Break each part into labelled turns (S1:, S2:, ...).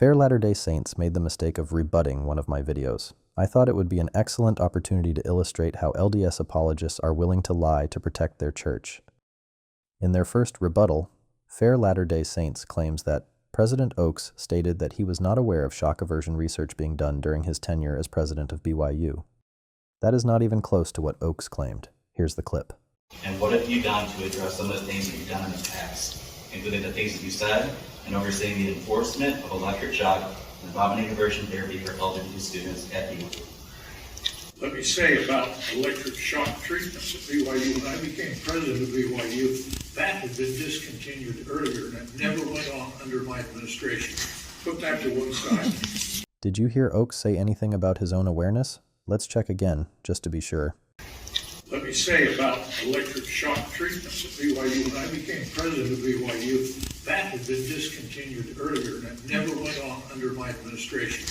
S1: Fair Latter-day Saints made the mistake of rebutting one of my videos. I thought it would be an excellent opportunity to illustrate how LDS apologists are willing to lie to protect their church. In their first rebuttal, Fair Latter-day Saints claims that President Oaks stated that he was not aware of shock aversion research being done during his tenure as president of BYU. That is not even close to what Oaks claimed. Here's the clip.
S2: And what have you done to address some of the things that you've done in the past, including the things that you said and overseeing the enforcement of electric shock and vomiting aversion therapy for LGBT students at BYU?
S3: Let me say about electric shock treatments at BYU. When I became president of BYU, that had been discontinued earlier and it never went on under my administration. Put that to one side.
S1: Did you hear Oaks say anything about his own awareness? Let's check again, just to be sure.
S3: Let me say about electric shock treatments at BYU. When I became president of BYU, that had been discontinued earlier and it never went on under my administration.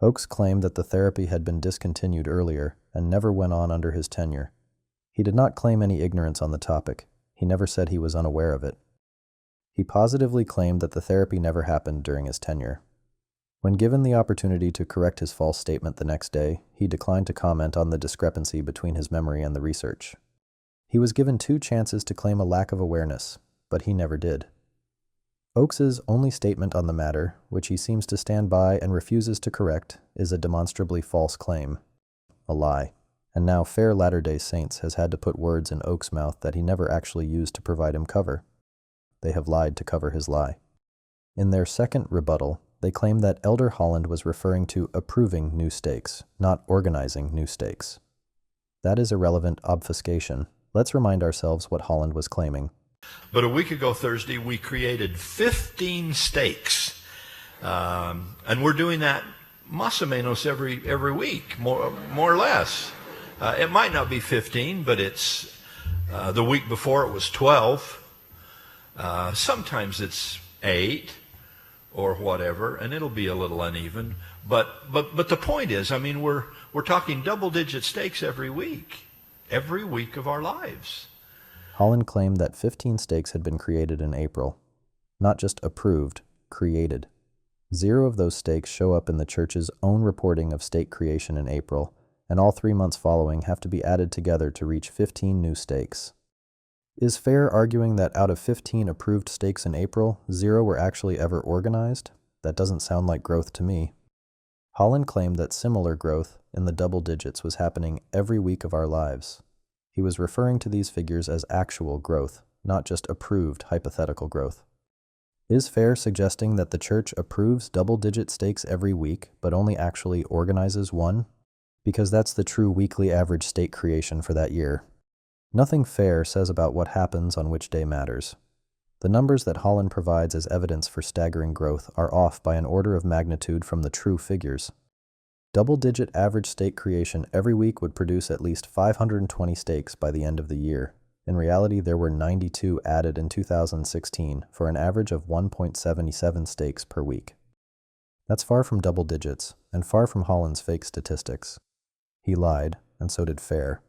S1: Oaks claimed that the therapy had been discontinued earlier and never went on under his tenure. He did not claim any ignorance on the topic. He never said he was unaware of it. He positively claimed that the therapy never happened during his tenure. When given the opportunity to correct his false statement the next day, he declined to comment on the discrepancy between his memory and the research. He was given 2 chances to claim a lack of awareness, but he never did. Oaks's only statement on the matter, which he seems to stand by and refuses to correct, is a demonstrably false claim, a lie. And now Fair Latter-day Saints has had to put words in Oaks' mouth that he never actually used to provide him cover. They have lied to cover his lie. In their second rebuttal, they claim that Elder Holland was referring to approving new stakes, not organizing new stakes. That is irrelevant obfuscation. Let's remind ourselves what Holland was claiming.
S4: But a week ago Thursday, we created 15 stakes. And we're doing that más o menos every week, more or less. It might not be 15, but it's the week before it was 12. Sometimes it's 8 or whatever, and it'll be a little uneven. But the point is, I mean, we're talking double-digit stakes every week of our lives.
S1: Holland claimed that 15 stakes had been created in April. Not just approved, created. 0 of those stakes show up in the church's own reporting of stake creation in April, and all 3 months following have to be added together to reach 15 new stakes. Is Fair arguing that out of 15 approved stakes in April, 0 were actually ever organized? That doesn't sound like growth to me. Holland claimed that similar growth in the double digits was happening every week of our lives. He was referring to these figures as actual growth, not just approved hypothetical growth. Is Fair suggesting that the church approves double-digit stakes every week, but only actually organizes one? Because that's the true weekly average stake creation for that year. Nothing Fair says about what happens on which day matters. The numbers that Holland provides as evidence for staggering growth are off by an order of magnitude from the true figures. Double-digit average stake creation every week would produce at least 520 stakes by the end of the year. In reality, there were 92 added in 2016 for an average of 1.77 stakes per week. That's far from double digits, and far from Holland's fake statistics. He lied, and so did Fair.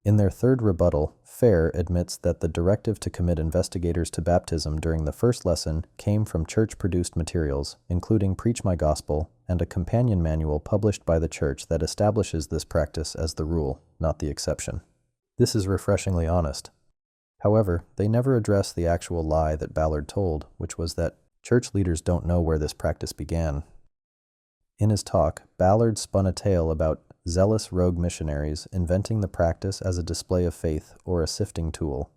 S1: In their third rebuttal, Fair admits that the directive to commit investigators to baptism during the first lesson came from church-produced materials, including Preach My Gospel and a companion manual published by the church that establishes this practice as the rule, not the exception. This is refreshingly honest. However, they never address the actual lie that Ballard told, which was that church leaders don't know where this practice began. In his talk, Ballard spun a tale about zealous rogue missionaries inventing the practice as a display of faith or a sifting tool.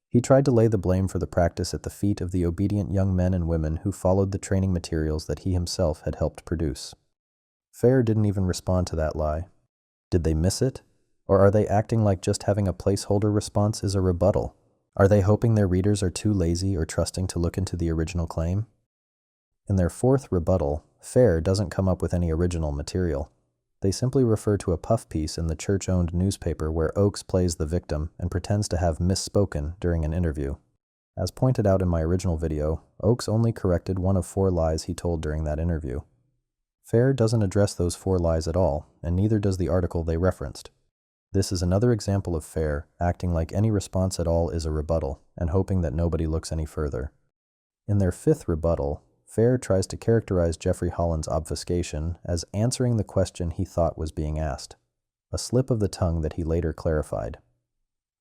S1: He tried to lay the blame for the practice at the feet of the obedient young men and women who followed the training materials that he himself had helped produce. Fair didn't even respond to that lie. Did they miss it? Or are they acting like just having a placeholder response is a rebuttal? Are they hoping their readers are too lazy or trusting to look into the original claim? In their fourth rebuttal, Fair doesn't come up with any original material. They simply refer to a puff piece in the church-owned newspaper where Oaks plays the victim and pretends to have misspoken during an interview. As pointed out in my original video, Oaks only corrected one of 4 lies he told during that interview. Fair doesn't address those 4 lies at all, and neither does the article they referenced. This is another example of Fair acting like any response at all is a rebuttal, and hoping that nobody looks any further. In their 5th rebuttal, Fair tries to characterize Jeffrey Holland's obfuscation as answering the question he thought was being asked, a slip of the tongue that he later clarified.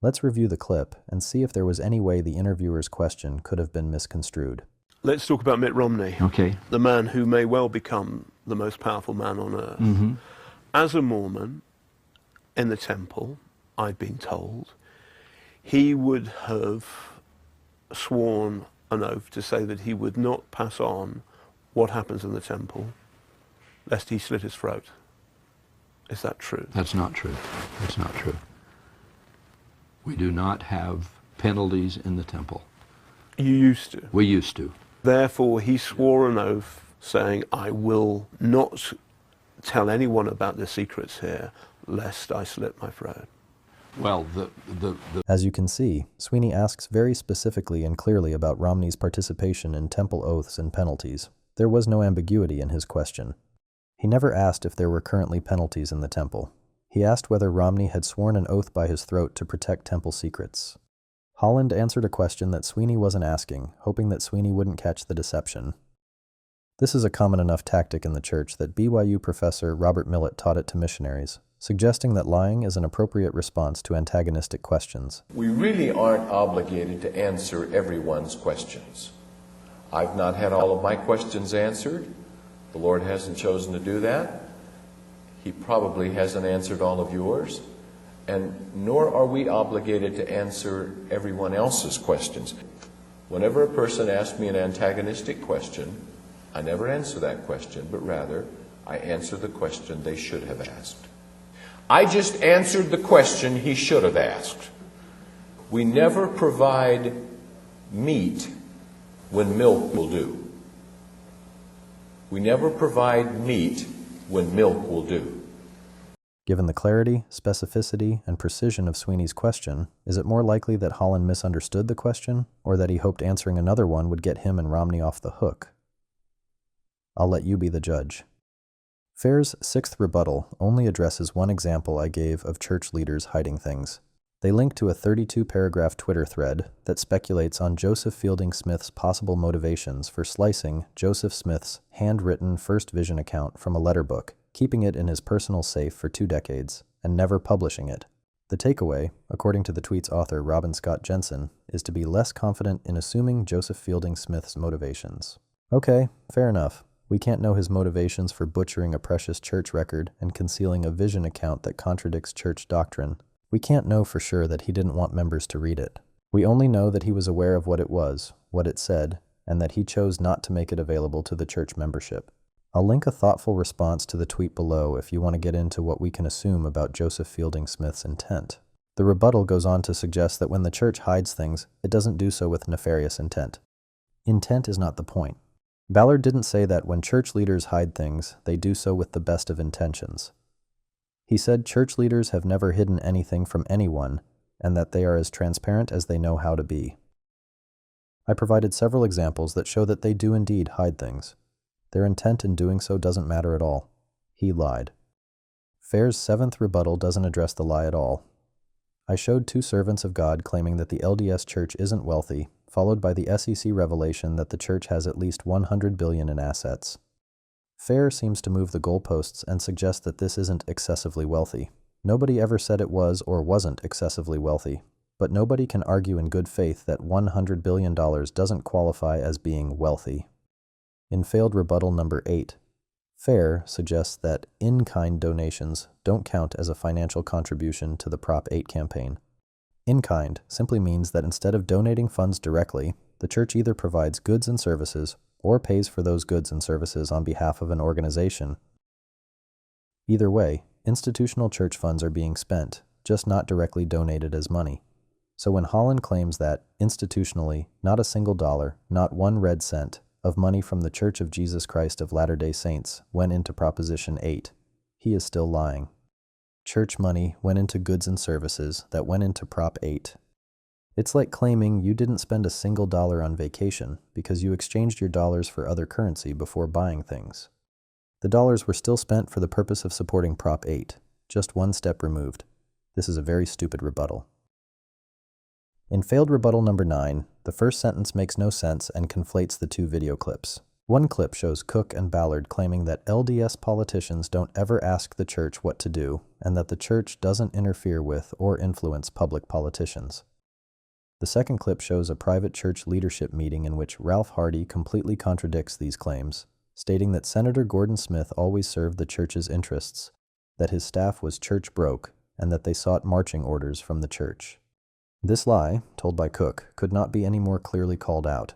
S1: Let's review the clip and see if there was any way the interviewer's question could have been misconstrued.
S5: Let's talk about Mitt Romney.
S6: Okay.
S5: The man who may well become the most powerful man on earth.
S6: Mm-hmm.
S5: As a Mormon in the temple, I've been told, he would have sworn an oath to say that he would not pass on what happens in the temple, lest he slit his throat. Is that true?
S6: That's not true. That's not true. We do not have penalties in the temple.
S5: You used to.
S6: We used to.
S5: Therefore, he swore an oath saying, I will not tell anyone about the secrets here, lest I slit my throat.
S6: Well,
S1: As you can see, Sweeney asks very specifically and clearly about Romney's participation in temple oaths and penalties. There was no ambiguity in his question. He never asked if there were currently penalties in the temple. He asked whether Romney had sworn an oath by his throat to protect temple secrets. Holland answered a question that Sweeney wasn't asking, hoping that Sweeney wouldn't catch the deception. This is a common enough tactic in the church that BYU professor Robert Millett taught it to missionaries, suggesting that lying is an appropriate response to antagonistic questions.
S7: We really aren't obligated to answer everyone's questions. I've not had all of my questions answered. The Lord hasn't chosen to do that. He probably hasn't answered all of yours. And nor are we obligated to answer everyone else's questions. Whenever a person asks me an antagonistic question, I never answer that question, but rather I answer the question they should have asked. I just answered the question he should have asked. We never provide meat when milk will do. We never provide meat when milk will do.
S1: Given the clarity, specificity, and precision of Sweeney's question, is it more likely that Holland misunderstood the question, or that he hoped answering another one would get him and Romney off the hook? I'll let you be the judge. Fair's sixth rebuttal only addresses one example I gave of church leaders hiding things. They link to a 32-paragraph Twitter thread that speculates on Joseph Fielding Smith's possible motivations for slicing Joseph Smith's handwritten First Vision account from a letter book, keeping it in his personal safe for 2 decades, and never publishing it. The takeaway, according to the tweet's author Robin Scott Jensen, is to be less confident in assuming Joseph Fielding Smith's motivations. Okay, fair enough. We can't know his motivations for butchering a precious church record and concealing a vision account that contradicts church doctrine. We can't know for sure that he didn't want members to read it. We only know that he was aware of what it was, what it said, and that he chose not to make it available to the church membership. I'll link a thoughtful response to the tweet below if you want to get into what we can assume about Joseph Fielding Smith's intent. The rebuttal goes on to suggest that when the church hides things, it doesn't do so with nefarious intent. Intent is not the point. Ballard didn't say that when church leaders hide things, they do so with the best of intentions. He said church leaders have never hidden anything from anyone, and that they are as transparent as they know how to be. I provided several examples that show that they do indeed hide things. Their intent in doing so doesn't matter at all. He lied. Fair's seventh rebuttal doesn't address the lie at all. I showed 2 servants of God claiming that the LDS Church isn't wealthy, followed by the SEC revelation that the church has at least $100 billion in assets. Fair seems to move the goalposts and suggest that this isn't excessively wealthy. Nobody ever said it was or wasn't excessively wealthy, but nobody can argue in good faith that $100 billion doesn't qualify as being wealthy. In failed rebuttal number 8, Fair suggests that in-kind donations don't count as a financial contribution to the Prop 8 campaign. In-kind simply means that instead of donating funds directly, the church either provides goods and services or pays for those goods and services on behalf of an organization. Either way, institutional church funds are being spent, just not directly donated as money. So when Holland claims that, institutionally, not a single dollar, not 1 red cent, of money from the Church of Jesus Christ of Latter-day Saints went into Proposition 8, he is still lying. Church money went into goods and services that went into Prop 8. It's like claiming you didn't spend a single dollar on vacation because you exchanged your dollars for other currency before buying things. The dollars were still spent for the purpose of supporting Prop 8, just 1 step removed. This is a very stupid rebuttal. In failed rebuttal number 9, the first sentence makes no sense and conflates the 2 video clips. One clip shows Cook and Ballard claiming that LDS politicians don't ever ask the church what to do, and that the church doesn't interfere with or influence public politicians. The second clip shows a private church leadership meeting in which Ralph Hardy completely contradicts these claims, stating that Senator Gordon Smith always served the church's interests, that his staff was church broke, and that they sought marching orders from the church. This lie, told by Cook, could not be any more clearly called out.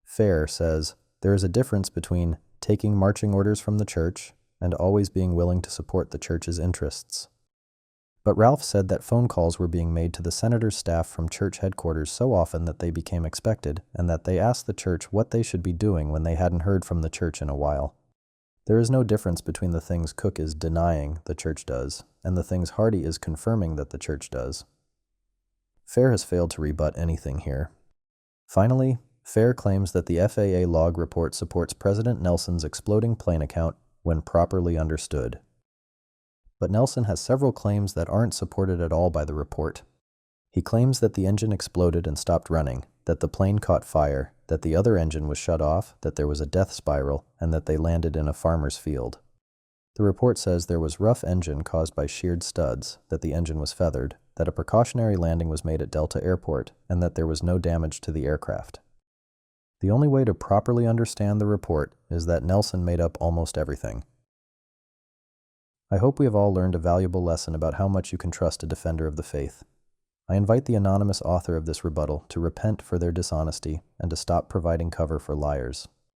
S1: Fair says, there is a difference between taking marching orders from the church and always being willing to support the church's interests. But Ralph said that phone calls were being made to the senator's staff from church headquarters so often that they became expected, and that they asked the church what they should be doing when they hadn't heard from the church in a while. There is no difference between the things Cook is denying the church does and the things Hardy is confirming that the church does. Fair has failed to rebut anything here. Finally, Fair claims that the FAA log report supports President Nelson's exploding plane account when properly understood. But Nelson has several claims that aren't supported at all by the report. He claims that the engine exploded and stopped running, that the plane caught fire, that the other engine was shut off, that there was a death spiral, and that they landed in a farmer's field. The report says there was rough engine caused by sheared studs, that the engine was feathered, that a precautionary landing was made at Delta Airport, and that there was no damage to the aircraft. The only way to properly understand the report is that Nelson made up almost everything. I hope we have all learned a valuable lesson about how much you can trust a defender of the faith. I invite the anonymous author of this rebuttal to repent for their dishonesty and to stop providing cover for liars.